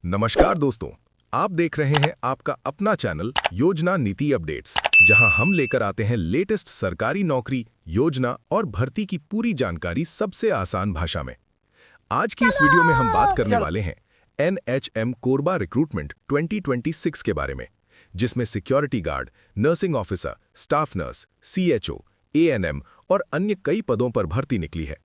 नमस्कार दोस्तों, आप देख रहे हैं आपका अपना चैनल योजना नीति अपडेट्स, जहां हम लेकर आते हैं लेटेस्ट सरकारी नौकरी, योजना और भर्ती की पूरी जानकारी सबसे आसान भाषा में। आज की इस वीडियो में हम बात करने वाले हैं NHM कोरबा रिक्रूटमेंट 2026 के बारे में, जिसमें security guard, nursing officer, staff nurse, CHO, ANM और अन्य कई पदों पर भर्ती निकली है।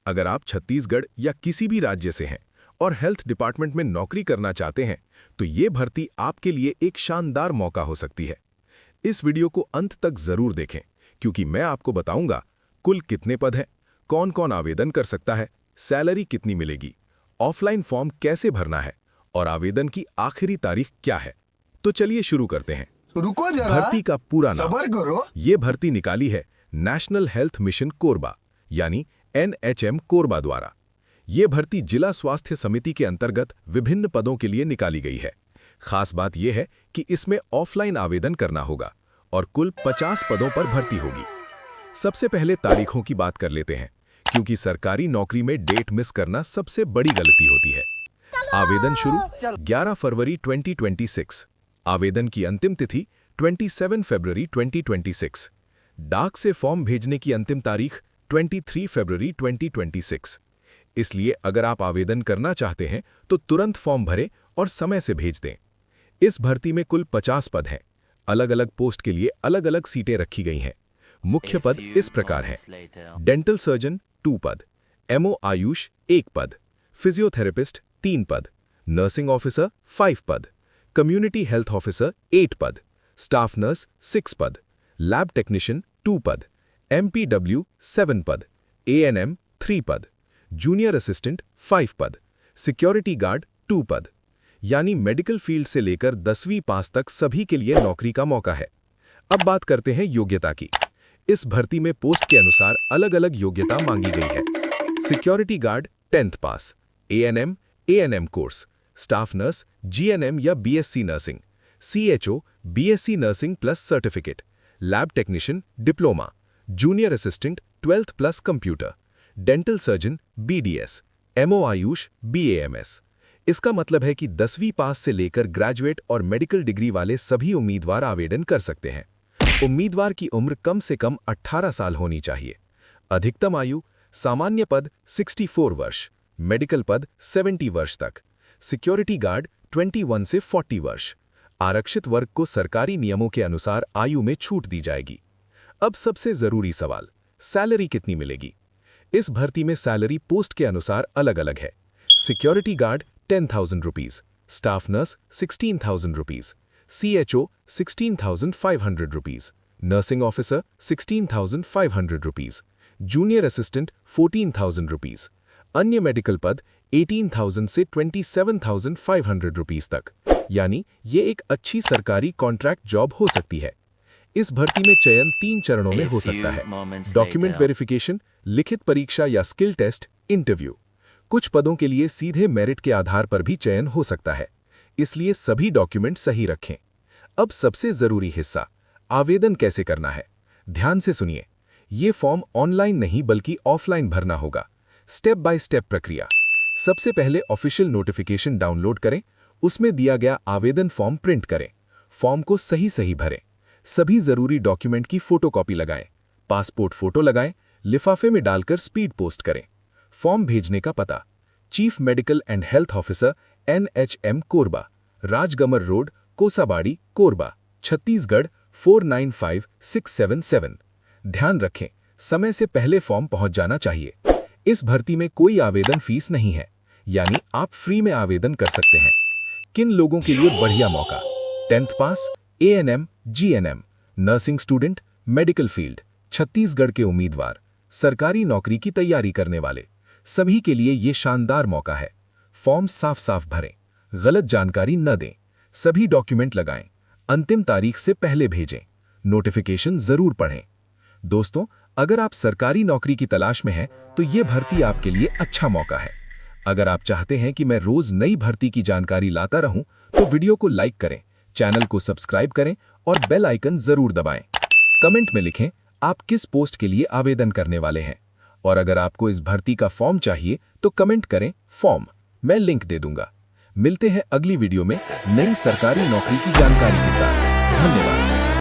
अगर आप छत्तीसगढ़ या किसी भी राज्य से हैं और हेल्थ डिपार्टमेंट में नौकरी करना चाहते हैं, तो ये भर्ती आपके लिए एक शानदार मौका हो सकती है। इस वीडियो को अंत तक जरूर देखें, क्योंकि मैं आपको बताऊंगा कुल कितने पद हैं, कौन कौन आवेदन कर सकता है, सैलरी कितनी मिलेगी, ऑफलाइन फॉर्म कैसे भरना है और आवेदन की आखिरी तारीख क्या है। तो चलिए शुरू करते हैं। रुको जरा, भर्ती का पूरा नाम। सब्र करो। ये भर्ती निकाली है नेशनल हेल्थ मिशन कोरबा यानी NHM कोरबा द्वारा। ये भर्ती जिला स्वास्थ्य समिति के अंतर्गत विभिन्न पदों के लिए निकाली गई है। खास बात यह है कि इसमें ऑफलाइन आवेदन करना होगा और कुल 50 पदों पर भर्ती होगी। सबसे पहले तारीखों की बात कर लेते हैं, क्योंकि सरकारी नौकरी में डेट मिस करना सबसे बड़ी गलती होती है। आवेदन शुरू 11 फरवरी 2026। आवेदन की अंतिम तिथि 27 फरवरी 2026। डाक से फॉर्म भेजने की अंतिम तारीख 23 फरवरी 2026। इसलिए अगर आप आवेदन करना चाहते हैं तो तुरंत फॉर्म भरें और समय से भेज दें। इस भर्ती में कुल 50 पद हैं। अलग अलग पोस्ट के लिए अलग अलग सीटें रखी गई हैं। मुख्य पद इस प्रकार हैं: डेंटल सर्जन 2 पद, MO आयुष 1 पद, फिजियोथेरेपिस्ट 3 पद, नर्सिंग ऑफिसर 5 पद, कम्युनिटी हेल्थ ऑफिसर 8 पद, स्टाफ नर्स 6 पद, लैब टेक्नीशियन 2 पद, MPW 7 पद, ANM 3 पद, जूनियर असिस्टेंट 5 पद, सिक्योरिटी गार्ड 2 पद। यानी मेडिकल फील्ड से लेकर 10वीं पास तक सभी के लिए नौकरी का मौका है। अब बात करते हैं योग्यता की। इस भर्ती में पोस्ट के अनुसार अलग अलग योग्यता मांगी गई है। सिक्योरिटी गार्ड 10th पास, ANM course, staff nurse GNM या BSc nursing, CHO BSc nursing plus certificate, lab technician diploma, junior assistant 12th plus computer, dental surgeon BDS, MO Ayush BAMS। इसका मतलब है कि 10वीं पास से लेकर ग्रेजुएट और मेडिकल डिग्री वाले सभी उम्मीदवार आवेदन कर सकते हैं। उम्मीदवार की उम्र कम से कम 18 साल होनी चाहिए। अधिकतम आयु सामान्य पद 64 वर्ष, मेडिकल पद 70 वर्ष तक, सिक्योरिटी गार्ड 21 से 40 वर्ष। आरक्षित वर्ग को सरकारी नियमों के अनुसार आयु में छूट दी जाएगी। अब सबसे जरूरी सवाल, सैलरी कितनी मिलेगी? इस भर्ती में सैलरी पोस्ट के अनुसार अलग अलग है। Security guard 10,000 rupees, staff nurse 16,000 rupees, CHO 16,500 rupees, nursing officer 16,500 rupees, junior assistant 14,000 rupees. अन्य मेडिकल पद 18,000 से 27,500 रुपीज तक। यानी ये एक अच्छी सरकारी कॉन्ट्रैक्ट जॉब हो सकती है। इस भर्ती में चयन 3 चरणों में हो सकता है: डॉक्यूमेंट वेरिफिकेशन, लिखित परीक्षा या स्किल टेस्ट, इंटरव्यू। कुछ पदों के लिए सीधे मेरिट के आधार पर भी चयन हो सकता है, इसलिए सभी डॉक्यूमेंट सही रखें। अब सबसे जरूरी हिस्सा, आवेदन कैसे करना है। ध्यान से सुनिए, ये फॉर्म ऑनलाइन नहीं बल्कि ऑफलाइन भरना होगा। स्टेप बाय स्टेप प्रक्रिया। सबसे पहले ऑफिशियल नोटिफिकेशन डाउनलोड करें, उसमें दिया गया आवेदन फॉर्म प्रिंट करें। फॉर्म को सही भरें। सभी जरूरी डॉक्यूमेंट की फोटोकॉपी लगाएं, पासपोर्ट फोटो लगाएं, लिफाफे में डालकर स्पीड पोस्ट करें। फॉर्म भेजने का पता: chief medical and health officer NHM Korba, Rajgamar road, Kosabadi, Korba, Chhattisgarh 495677। ध्यान रखें, समय से पहले फॉर्म पहुंच जाना चाहिए। इस भर्ती में कोई आवेदन फीस नहीं है, यानी आप फ्री में आवेदन कर सकते हैं। किन लोगों के लिए बढ़िया मौका? 10th पास, ANM GNM, nursing student, medical field, Chhattisgarh के उम्मीदवार, सरकारी नौकरी की तैयारी करने वाले, सभी के लिए ये शानदार मौका है। फॉर्म साफ साफ भरें, गलत जानकारी न दें, सभी डॉक्यूमेंट लगाएं, अंतिम तारीख से पहले भेजें, नोटिफिकेशन जरूर पढ़ें। दोस्तों, अगर आप सरकारी नौकरी की तलाश में हैं तो ये भर्ती आपके लिए अच्छा मौका है। अगर आप चाहते हैं कि मैं रोज नई भर्ती की जानकारी लाता रहूं तो वीडियो को लाइक करें, चैनल को सब्सक्राइब करें और बेल आइकन जरूर दबाएं। कमेंट में लिखें आप किस पोस्ट के लिए आवेदन करने वाले हैं, और अगर आपको इस भर्ती का फॉर्म चाहिए तो कमेंट करें फॉर्म, मैं लिंक दे दूंगा। मिलते हैं अगली वीडियो में नई सरकारी नौकरी की जानकारी के साथ। धन्यवाद।